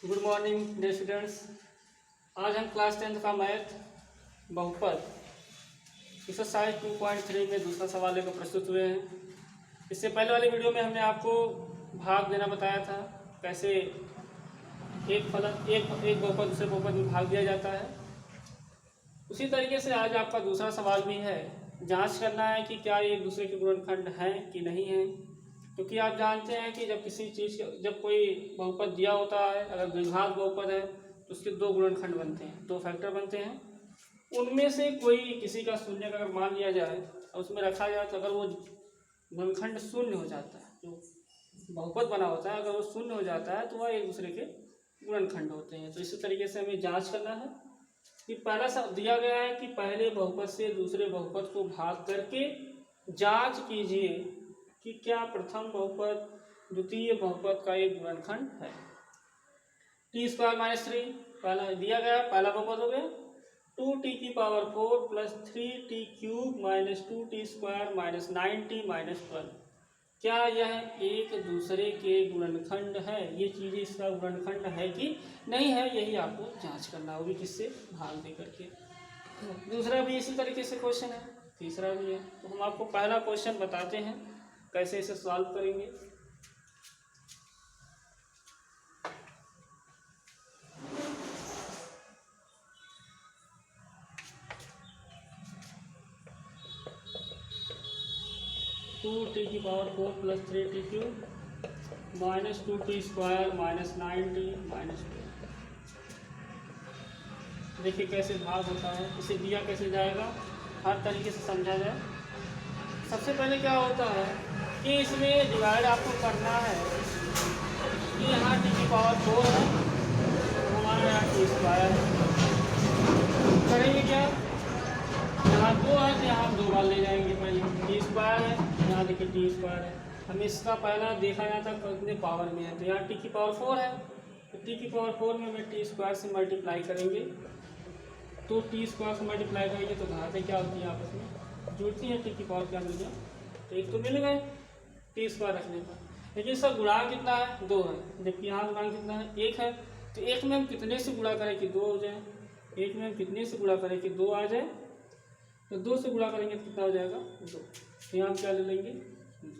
Good morning dear students. आज हम class 10th का मैथ बहुपद एक्सरसाइज 2.3 में दूसरा सवाल लेकर प्रस्तुत हुए हैं। इससे पहले वाले वीडियो में हमने आपको भाग देना बताया था, कैसे एक बहुपद दूसरे बहुपद में भाग दिया जाता है। उसी तरीके से आज आपका दूसरा सवाल भी है, जांच करना है कि क्या ये एक दूसरे के गुणनखंड हैं कि नहीं हैं। क्योंकि आप जानते हैं कि जब कोई बहुपद दिया होता है, अगर द्विघात बहुपद है तो उसके दो गुणनखंड बनते हैं, दो फैक्टर बनते हैं। उनमें से कोई किसी का शून्य का अगर मान लिया जाए और उसमें रखा जाए तो अगर वो गुणनखंड शून्य हो जाता है, जो बहुपद बना होता है अगर वो शून्य हो जाता है तो वह एक दूसरे के गुणनखंड होते हैं। तो इसी तरीके से हमें जाँच करना है कि पहला सब दिया गया है कि पहले बहुपद से दूसरे बहुपद को भाग करके जांच कीजिए कि क्या प्रथम बहुपद द्वितीय बहुपद का एक गुणनखंड है। t² - 3 पहला दिया गया, पहला बहुपद हो गया 2t⁴ plus 3t³ - 2t² - 9t - 12। क्या यह एक दूसरे के गुणनखंड है? ये चीज़ें इसका गुणनखंड है कि नहीं है, यही आपको जांच करना होगी किससे भाग दे करके। दूसरा भी इसी तरीके से क्वेश्चन है, तीसरा भी है। तो हम आपको पहला क्वेश्चन बताते हैं कैसे इसे सॉल्व करेंगे। Two t⁴ plus 3t³ - 2t² - 9t - 12। देखिए कैसे भाग होता है, इसे दिया कैसे जाएगा, हर तरीके से समझा जाए। सबसे पहले क्या होता है कि इसमें डिवाइड आपको करना है कि यहाँ t⁴ है, हमारे यहाँ t² है। करेंगे क्या, यहाँ 2 है तो यहाँ हम 2 बार ले जाएंगे। पहले t² है, यहाँ देखिए t² है। हमें इसका पहला देखा जाता कितने पावर में है, तो यहाँ t⁴ है, तो t⁴ में हमें t² से मल्टीप्लाई करेंगे। तो t² से मल्टीप्लाई करेंगे तो घातें क्या होती हैं, आपस में जुड़ती हैं। t⁴ क्या मिल गया, तो एक तो मिल गए t² रखने पर, लेकिन इसका गुणांक कितना है, 2 है, जबकि यहाँ गुणांक कितना है, 1 है। तो 1 में हम कितने से गुणा करें कि 2 हो जाए, 1 में हम कितने से गुणा करें कि 2 आ जाए, तो 2 से गुणा करेंगे तो कितना हो जाएगा, 2। तो यहाँ हम क्या ले लेंगे, 2।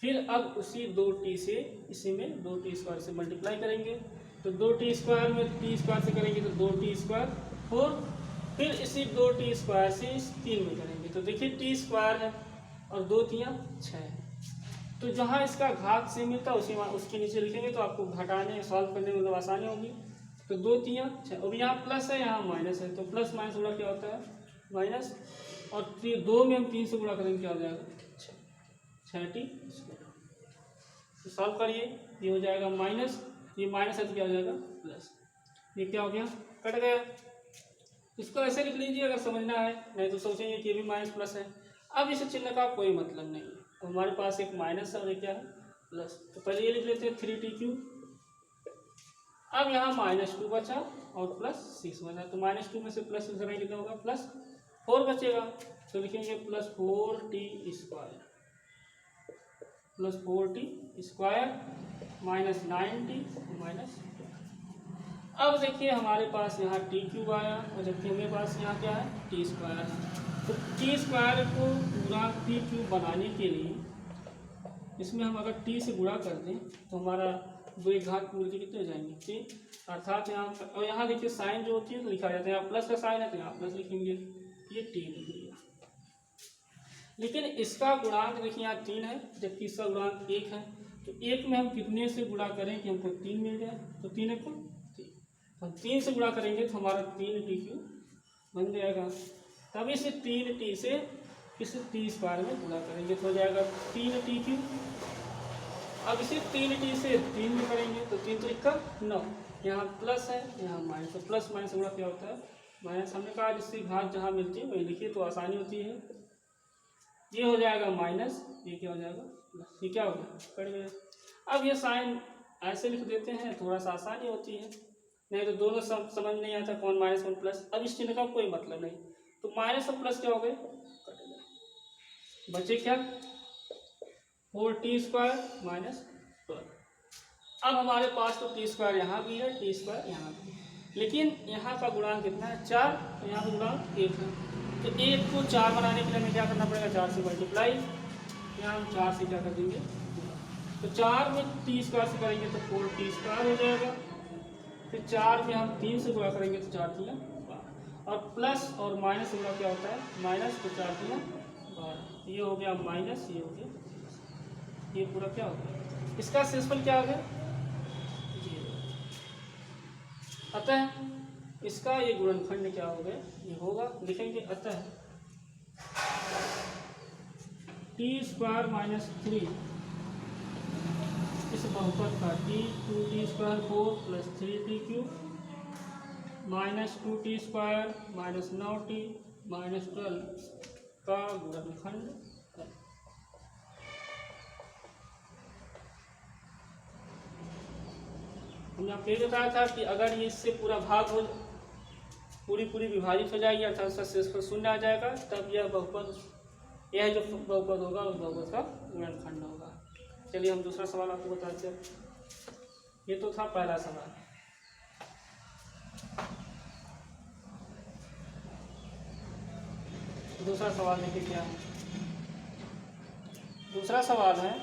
फिर अब उसी 2t से इसी में 2t² से मल्टीप्लाई करेंगे, तो 2t² में t² से करेंगे तो 2t² 4। फिर इसी 2t² से इस 3 में करेंगे तो देखिए t² है और 2 तियाँ 6। तो जहाँ इसका घात से मिलता है उसके नीचे लिखेंगे तो आपको घटाने सॉल्व करने में मतलब आसानी होगी। तो 2 तियाँ 6, अब यहाँ प्लस है यहाँ माइनस है, तो प्लस माइनस गुणा क्या होता है, माइनस। और 2 में हम 3 से गुणा करेंगे क्या हो जाएगा, 6t²। तो सॉल्व करिए, ये हो जाएगा माइनस, ये माइनस है तो क्या हो जाएगा प्लस, ये क्या हो गया, कट गया। इसको ऐसे लिख लीजिए अगर समझना है, नहीं तो सोचेंगे कि ये भी माइनस प्लस है। अब इस चिन्ह का कोई मतलब नहीं है, तो हमारे पास एक माइनस है और एक क्या है, प्लस। तो पहले ये लिख लेते हैं 3t³। अब यहाँ -2 बचा और +6 बचा, तो -2 में से +6 करेंगे कितना होगा, +4 बचेगा। तो लिखेंगे +4t² - 9t - 12। अब देखिए हमारे पास यहाँ t³ आया और जबकि हमारे पास यहाँ क्या है, t² है। तो t² को पूरा t³ बनाने के लिए इसमें हम अगर t से गुणा कर दें तो हमारा 2 एक घात मिलकर कितने हो जाएंगे, 3। अर्थात यहाँ और यहाँ देखिए साइन जो होती है तो लिखा जाता है, यहाँ प्लस का साइन है तो यहाँ प्लस लिखेंगे, ये t लिख लिया। लेकिन इसका गुणांक देखिए यहाँ 3 है जबकि इसका गुणांक 1 है, तो 1 में हम कितने से गुणा करें कि हमको 3 मिल जाए, तो 3 1 3। तो हम 3 से गुणा करेंगे तो हमारा 3t³ बन जाएगा। तब इसे 3t से इस t² में गुणा करेंगे तो हो जाएगा 3t³। अब इसे 3t से 3 में करेंगे तो 3 तो 1 9, यहाँ प्लस है यहाँ माइनस, तो प्लस माइनस गुणा क्या होता है, माइनस। हमने कहा जिसकी घात जहाँ मिलती है वही लिखिए तो आसानी होती है। ये हो जाएगा माइनस, ये क्या हो जाएगा प्लस, ये क्या होगा, कट गया। अब ये साइन ऐसे लिख देते हैं, थोड़ा सा आसानी होती है, नहीं तो दोनों समझ नहीं आता कौन माइनस कौन प्लस। अब इस चिन्ह का कोई मतलब नहीं, तो माइनस और प्लस क्या हो गए, कट गए। बचे क्या, 4t² - 12। अब हमारे पास तो टी स्क्वायर यहाँ भी है, टी स्क्वायर यहाँ भी है, लेकिन यहाँ का गुणांक कितना है 4, तो यहाँ का गुणांक 1 है। तो 1 को 4 बनाने के लिए हमें क्या करना पड़ेगा, 4 से मल्टीप्लाई। यहाँ हम 4 से क्या कर देंगे, तो 4 में टी स्क्वायर से करेंगे तो 4 टी स्क्वायर हो जाएगा। फिर 4 में हम 3 से गुणा करेंगे तो 4 3 12, और प्लस और माइनस से गुणा क्या होता है, माइनस, तो 4 3 12, ये हो गया माइनस, ये हो गया, ये पूरा क्या हो गया, इसका शेषफल क्या हो गया, 0। अतः इसका ये गुणनखंड क्या हो गया, ये होगा, लिखेंगे अतः टी स्क्वायर माइनस 3 इस बहुपद का t2t square 4 plus 3t cube minus 2t square minus 9t minus 12 का गुणनखंड है। हमने आपको ये बताया था कि अगर ये इससे पूरा भाग हो, पूरी विभाजित हो जाएगी अर्थात उसका शेषफल शून्य आ जाएगा, तब यह बहुपद, यह जो बहुपद होगा उस बहुपद का गुणनखंड होगा। चलिए हम दूसरा सवाल आपको बताते हैं। ये तो था पहला सवाल। दूसरा सवाल देखिए क्या है। दूसरा सवाल है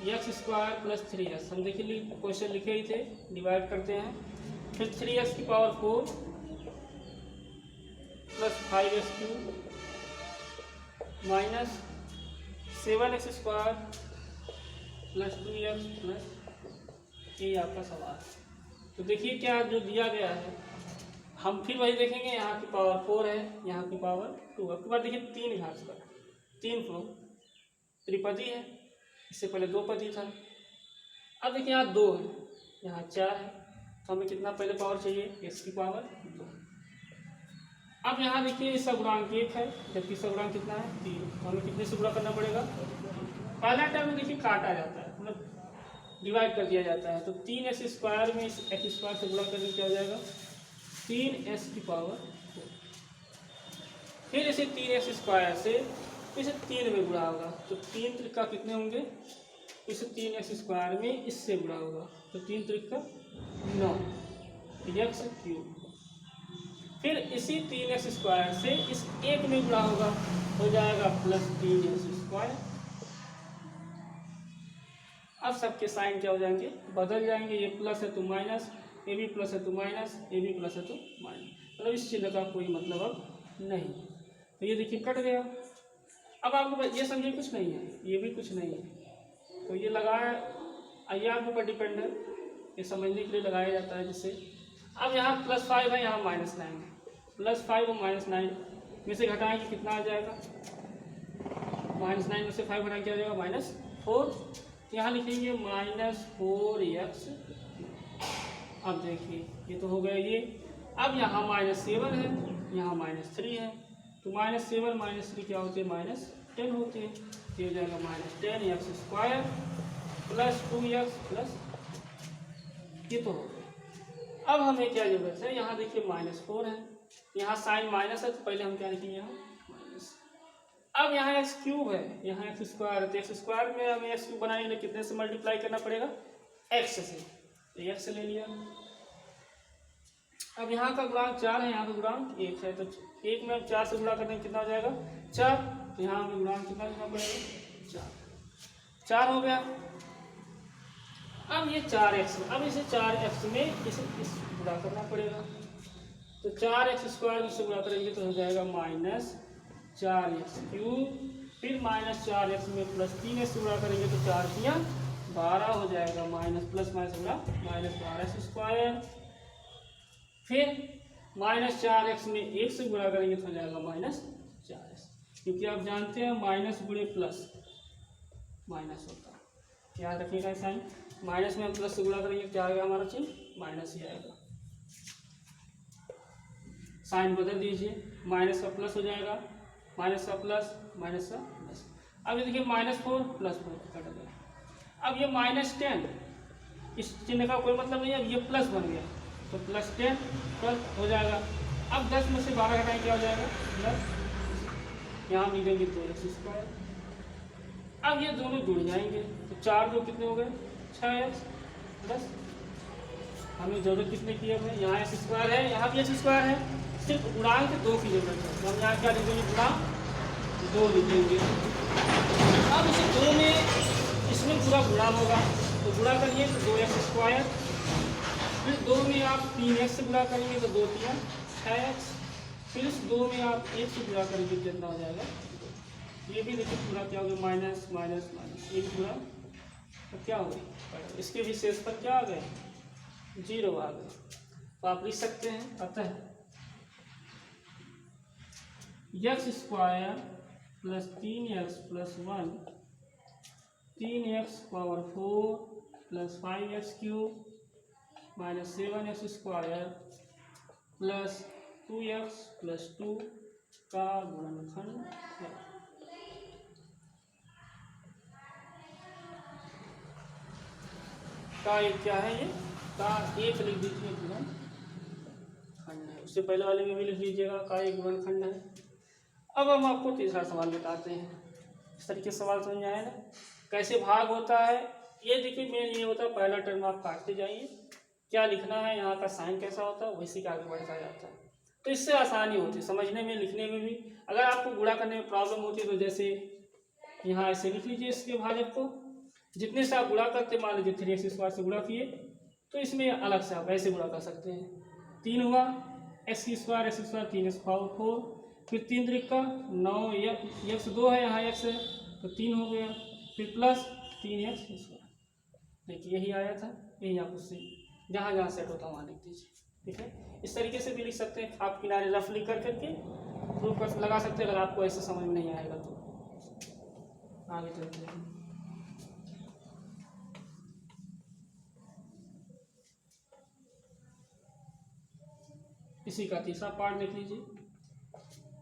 एक्स स्क्वायर प्लस 3x। हम देखिए क्वेश्चन लिखे ही थे, डिवाइड करते हैं। फिर 3x की power 4 plus 5x cube minus 7x square plus 2x plus, ये आपका सवाल। तो देखिए क्या जो दिया गया है, हम फिर वही देखेंगे। यहाँ की पावर 4 है, यहाँ की पावर 2। अब के बाद देखिए 3 घात का 3 फ्लोर त्रिपदी है, इससे पहले 2 पदी था। अब देखिए यहाँ 2 है, यहाँ 4 है, तो हमें कितना पहले पावर चाहिए, x की पावर 2। अब यहाँ देखिए इसका गुणांक 1 है, जबकि इसका गुणांक कितना है 3, तो हमें कितने से गुणा करना पड़ेगा। पहला टर्म में देखिए काटा जाता है, मतलब डिवाइड कर दिया जाता है। तो 3x स्क्वायर में इस x स्क्वायर से गुणा करने क्या हो जाएगा, 3s की पावर 4। फिर इसे 3x स्क्वायर से इसे 3 में गुणा होगा, तो 3 त्रिका कितने होंगे, इसे 3x स्क्वायर में इससे गुणा होगा, तो 3 त्रिका 9 x क्यूब। फिर इसी 3x स्क्वायर से इस 1 में गुणा होगा, हो जाएगा प्लस 3x स्क्वायर। अब सबके साइन क्या हो जाएंगे, बदल जाएंगे। ये प्लस है तो माइनस, ये भी प्लस है तो माइनस, ये भी प्लस है तो माइनस, मतलब इस चिन्ह का कोई मतलब अब नहीं। तो ये देखिए कट गया। अब आपको ये समझिए कुछ नहीं है, ये भी कुछ नहीं है, तो ये लगाया, ये आपके ऊपर डिपेंड है, ये समझने के लिए लगाया जाता है जिससे। अब यहाँ प्लस 5 है, यहाँ माइनस 9 है। प्लस 5 और माइनस 9 में से घटाएंगे कितना आ जाएगा, माइनस 9 में से 5 घटाएंगे क्या आ जाएगा, माइनस 4। यहाँ लिखेंगे माइनस 4x। अब देखिए ये तो हो गया ये। अब यहाँ माइनस 7 है, यहाँ माइनस 3 है, तो माइनस 7 माइनस 3 क्या होते हैं, माइनस 10 होते हैं। ये हो जाएगा minus 10x square plus 2x plus, ये तो हो गया। अब हमें क्या जरूरत है, यहाँ देखिए माइनस 4 है, यहाँ साइन माइनस है, तो पहले हम क्या लिखेंगे, यहाँ माइनस। अब यहाँ एक्स क्यूब है, यहाँ एक्स स्क्वायर है, तो एक्स स्क्वायर में हमें एक्स क्यूब बनाने के लिए कितने से मल्टीप्लाई करना पड़ेगा, एक्स से। तो एक्स ले लिया। अब यहाँ का गुणांक 4 है, यहाँ का गुणांक 1 है, तो 1 में 4 से गुणा करने में कितना हो जाएगा, 4। तो यहाँ हमें गुणांक कितना लिखना पड़ेगा, 4 हो गया। अब ये 4x, अब इसे 4x में इसे गुणा करना पड़ेगा, तो 4x स्क्वायर से गुणा करेंगे तो हो जाएगा माइनस 4x क्यूब। फिर माइनस 4x में प्लस 3x से गुणा करेंगे तो 4 तिया 12 हो जाएगा, माइनस प्लस माइनस गुणा माइनस 12x स्क्वायर। फिर माइनस 4x में 1 से गुणा करेंगे तो हो जाएगा माइनस 4x, क्योंकि आप जानते हैं माइनस गुणे प्लस माइनस होता है। याद रखिएगा साइन, माइनस में हम प्लस से गुणा करेंगे क्या आएगा, हमारा चिन्ह माइनस ही आएगा। साइन बदल दीजिए, माइनस का प्लस हो जाएगा, माइनस का प्लस, माइनस का प्लस। अब ये देखिए माइनस 4 प्लस 4 कट गया। अब ये माइनस 10, इस चिन्ह का कोई मतलब नहीं है, अब ये प्लस बन गया, तो प्लस 10 प्लस हो जाएगा। अब 10 में से 12 घटाएं क्या हो जाएगा, प्लस, यहाँ मिलेंगे 2x स्क्वायर। अब ये दोनों जुड़ जाएंगे तो 4 दो कितने हो गए 6x बस। हमें जरूरत कितने की है, यहाँ एक्स स्क्वायर है, यहाँ भी एक्स स्क्वायर है, सिर्फ गुणांक 2 की जरूरत है। तो हम यहाँ क्या लिखेंगे, गुणांक 2 लिखेंगे। अब इसे 2 में इसमें पूरा गुणा होगा तो गुणा करिए तो 2x स्क्वायर, फिर 2 में आप 3x से गुणा करेंगे तो 2 3 6x, फिर इस 2 में आप 1 से गुणा करेंगे कितना हो जाएगा, ये भी देखिए पूरा क्या हो गया माइनस माइनस माइनस, ये भी पूरा तो क्या हो गया, इसके भी शेष पर क्या आ गए 0 आ गए। तो आप लिख सकते हैं अतः x square plus 3x plus 1 3x power 4 plus 5x cube minus 7x square plus 2x plus 2 का गुणनखंड है। का एक क्या है, ये का एक लिख दीजिए गुणनखंड है, उससे पहले वाले में भी लिख लीजिएगा का एक गुणनखंड है। अब हम आपको तीसरा सवाल बताते हैं। इस तरीके से सवाल समझ आया ना, कैसे भाग होता है। ये देखिए मेन ये होता है, पहला टर्म आप काटते जाइए, क्या लिखना है, यहाँ का साइन कैसा होता है वैसे का आगे बढ़ता जाता है, तो इससे आसानी होती है समझने में लिखने में भी। अगर आपको गुणा करने में प्रॉब्लम होती है तो जैसे यहाँ ऐसे लिख लीजिए इसके भाजक को, जितने से आप गुणा करते मान लीजिए 3x स्क्वायर से गुणा किए तो इसमें अलग से आप ऐसे गुणा कर सकते हैं। 3 हुआ x स्क्वायर 3x पावर 4, फिर 3 त्रिक का 9 x 2 है, यहाँ x है तो 3 हो गया, फिर प्लस 3x स्क्वायर। देखिए यही आया था, यही आप उससे जहाँ जहाँ सेट होता है वहाँ लिख दीजिए। ठीक है, इस तरीके से भी लिख सकते हैं आप, किनारे रफ लिख करके प्रूफ कर लगा सकते हैं। अगर आपको ऐसे समझ में नहीं आएगा तो आगे चलते हैं। इसी का तीसरा पार्ट देख लीजिए।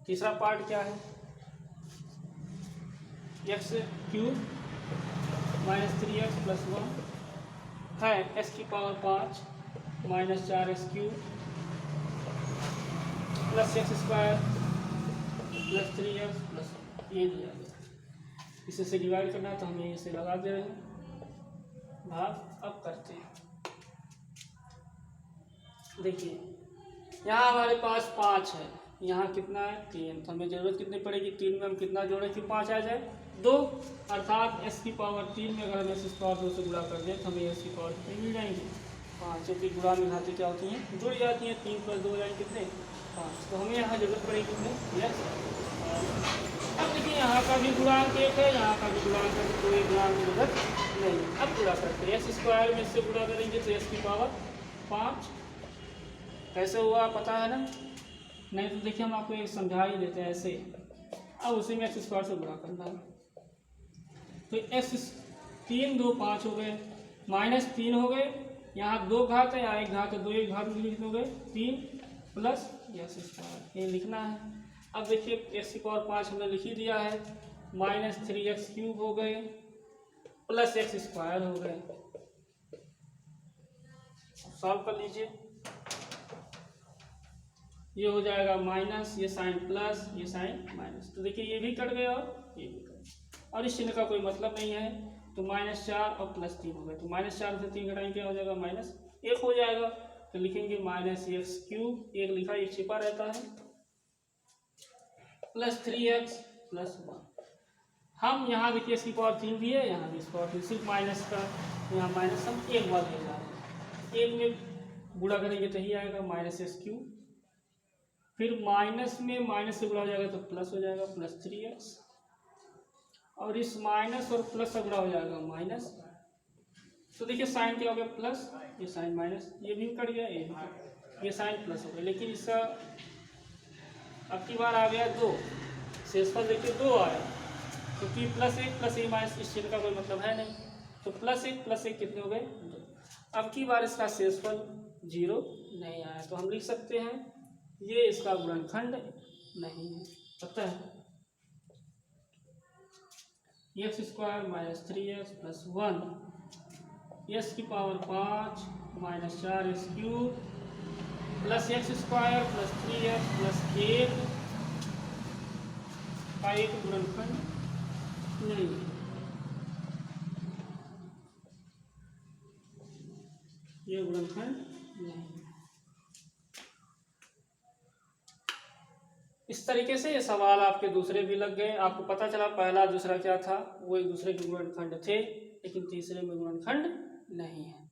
तीसरा पार्ट क्या है, x cube minus 3x plus 1 है x की power 5 minus 4x cube plus x square plus 3x plus, ये दिया गया। इसे से डिवाइड करना है तो हम इसे लगा दे रहे हैं भाग। अब करते हैं, देखिए यहाँ हमारे पास 5 है, यहाँ कितना है 3, तो हमें ज़रूरत कितनी पड़ेगी, 3 में हम कितना जोड़ें कि 5 आ जाए 2, अर्थात x की पावर 3 में अगर हम x पावर 2 से गुणा कर दें तो हमें x की पावर कितनी मिल जाएंगे 5, क्योंकि गुणा में घातें क्या होती हैं जुड़ जाती हैं, 3 + 2 यानी कितने 5, तो हमें यहाँ जरूरत पड़ेगी कितने x। अब देखिए यहाँ का भी गुणांक 1 है, यहाँ का भी गुणांक है, तो कोई गुणांक की जरूरत नहीं। अब गुणा करते हैं, x स्क्वायर में से गुणा करेंगे तो x की पावर 5 कैसे हुआ पता है ना, नहीं तो देखिए हम आपको एक समझा ही देते हैं ऐसे। अब उसी में x स्क्वायर से गुणा करना है तो x 3 2 5 हो गए, माइनस 3 हो गए, यहाँ 2 घात है, यहाँ 1 घात है, 2 1 घात में कितने हो गए 3 प्लस x स्क्वायर, ये लिखना है। अब देखिए x की पावर 5 हमने लिख ही दिया है, माइनस 3x क्यूब हो गए प्लस x स्क्वायर हो गए। सॉल्व कर लीजिए, ये हो जाएगा माइनस, ये साइन प्लस, ये साइन माइनस, तो देखिए ये भी कट गया और ये भी कट गया, और इस चिन्ह का कोई मतलब नहीं है। तो -4 और +3 हो गए, तो -4 से 3 घटाएंगे क्या हो जाएगा -1 हो जाएगा, तो लिखेंगे -x क्यूब, 1 लिखा, 1 छिपा रहता है, प्लस 3x प्लस 1। हम यहाँ देखिए इसकी पावर 3 भी है, यहाँ भी इसकी पावर 3, सिर्फ माइनस का यहाँ माइनस हम एक बार ले जा रहे हैं, 1 में गुणा करेंगे तो ही आएगा -x क्यूब, फिर माइनस में माइनस से गुणा हो जाएगा तो प्लस हो जाएगा प्लस 3x, और इस माइनस और प्लस से गुणा हो जाएगा माइनस, तो देखिए साइन क्या हो गया प्लस, ये साइन माइनस, ये भी कट गया, ये भी कट, ये साइन प्लस हो गया, लेकिन इसका अब की बार आ गया 2, शेषफल देखिए 2 आया, क्योंकि +1 + a माइनस इस चिन्ह का कोई मतलब है नहीं, तो +1 + 1 कितने हो गए 2। अब की बार इसका शेषफल 0 नहीं आया, तो हम लिख सकते हैं ये इसका गुणनखंड नहीं है। अतः x square minus 3x plus 1 x की power 5 minus 4x cube plus x square plus 3x plus 1 का एक गुणनखंड नहीं है। ये गुणनखंड नहीं है। इस तरीके से ये सवाल आपके दूसरे भी लग गए। आपको पता चला पहला दूसरा क्या था, वो एक दूसरे के गुणनखंड थे, लेकिन तीसरे में गुणनखंड नहीं है।